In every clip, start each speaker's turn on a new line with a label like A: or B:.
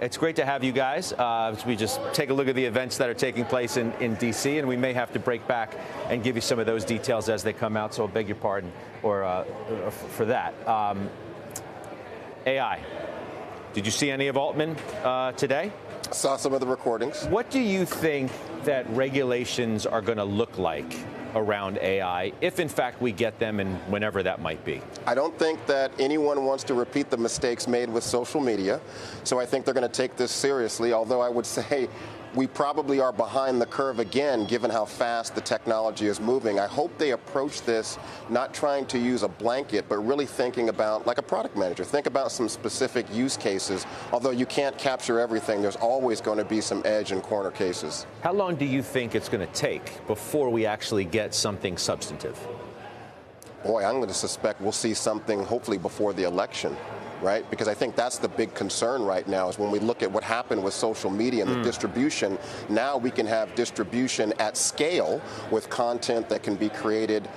A: It's great to have you guys. We just take a look at the events that are taking place in D.C., and we may have to break back and give you some of those details as they come out, so I'll beg your pardon for that. AI. Did you see any of Altman today?
B: Saw some of the recordings.
A: What do you think that regulations are going to look like around AI, if in fact we get them, and whenever that might be?
B: I don't think that anyone wants to repeat the mistakes made with social media, so I think they're going to take this seriously, although I would say we probably are behind the curve again, given how fast the technology is moving. I hope they approach this not trying to use a blanket, but really thinking about, like a product manager, think about some specific use cases. Although you can't capture everything, there's always going to be some edge and corner cases.
A: How long do you think it's going to take before we actually get something substantive?
B: Boy, I'm going to suspect we'll see something hopefully before the election. Right? Because I think that's the big concern right now is when we look at what happened with social media and the distribution, now we can have distribution at scale with content that can be created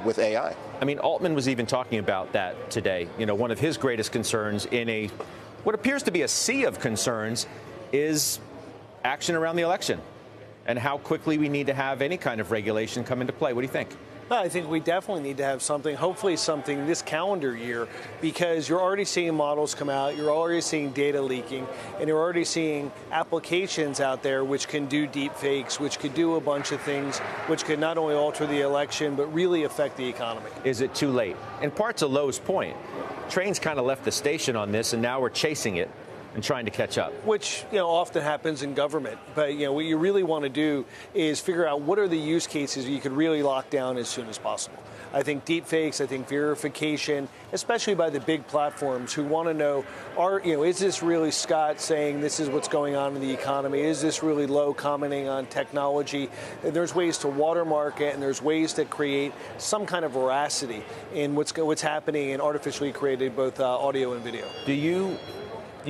B: with AI.
A: I mean, Altman was even talking about that today. You know, one of his greatest concerns in what appears to be a sea of concerns is action around the election and how quickly we need to have any kind of regulation come into play. What do you think?
C: I think we definitely need to have something, hopefully something this calendar year, because you're already seeing models come out, you're already seeing data leaking, and you're already seeing applications out there which can do deep fakes, which could do a bunch of things, which could not only alter the election, but really affect the economy.
A: Is it too late? In part to Lowe's point, trains kind of left the station on this, and now we're chasing it and trying to catch up.
C: Which, often happens in government. But, what you really want to do is figure out what are the use cases you could really lock down as soon as possible. I think deepfakes, I think verification, especially by the big platforms who want to know, is this really Scott saying this is what's going on in the economy? Is this really Lowe commenting on technology? And there's ways to watermark it, and there's ways to create some kind of veracity in what's happening in artificially created both audio and video.
A: Do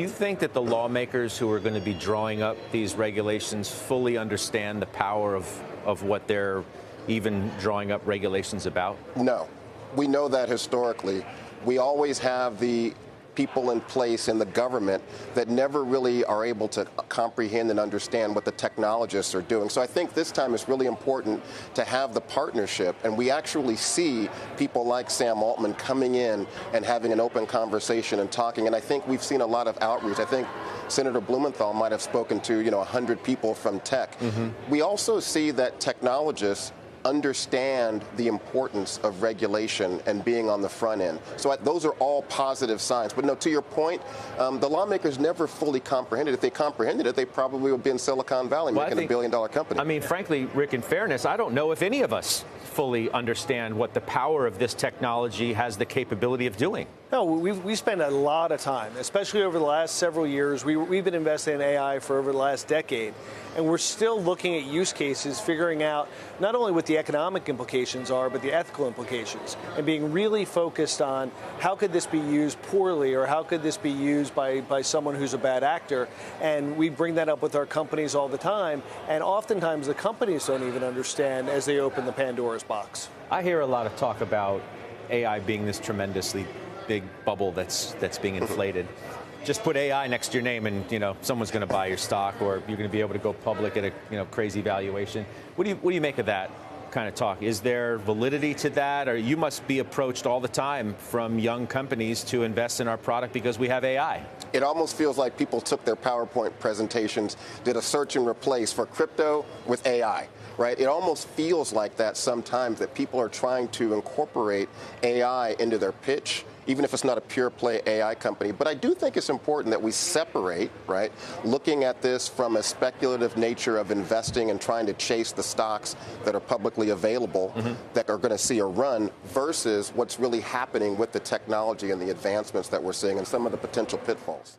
A: you think that the lawmakers who are going to be drawing up these regulations fully understand the power of what they're even drawing up regulations about?
B: No. We know that historically. We always have the people in place in the government that never really are able to comprehend and understand what the technologists are doing. So I think this time it's really important to have the partnership, and we actually see people like Sam Altman coming in and having an open conversation and talking, and I think we've seen a lot of outreach. I think Senator Blumenthal might have spoken to 100 people from tech. We also see that technologists understand the importance of regulation and being on the front end. So those are all positive signs. But no, to your point, the lawmakers never fully comprehended. If they comprehended it, they probably would be in Silicon Valley making $1 billion company.
A: I mean, frankly, Rick, in fairness, I don't know if any of us fully understand what the power of this technology has the capability of doing.
C: No, we spend a lot of time, especially over the last several years. We've been investing in AI for over the last decade, and we're still looking at use cases, figuring out not only what the economic implications are, but the ethical implications, and being really focused on how could this be used poorly, or how could this be used by someone who's a bad actor. And we bring that up with our companies all the time, and oftentimes the companies don't even understand as they open the Pandora's box.
A: I hear a lot of talk about AI being this tremendously big bubble that's being inflated. Just put AI next to your name and someone's going to buy your stock, or you're going to be able to go public at a crazy valuation. What do you make of that kind of talk? Is there validity to that, or you must be approached all the time from young companies to invest in our product because we have AI?
B: It almost feels like people took their PowerPoint presentations, did a search and replace for crypto with AI. Right? It almost feels like that sometimes, that people are trying to incorporate AI into their pitch, even if it's not a pure play AI company. But I do think it's important that we separate, right, looking at this from a speculative nature of investing and trying to chase the stocks that are publicly available that are going to see a run, versus what's really happening with the technology and the advancements that we're seeing and some of the potential pitfalls.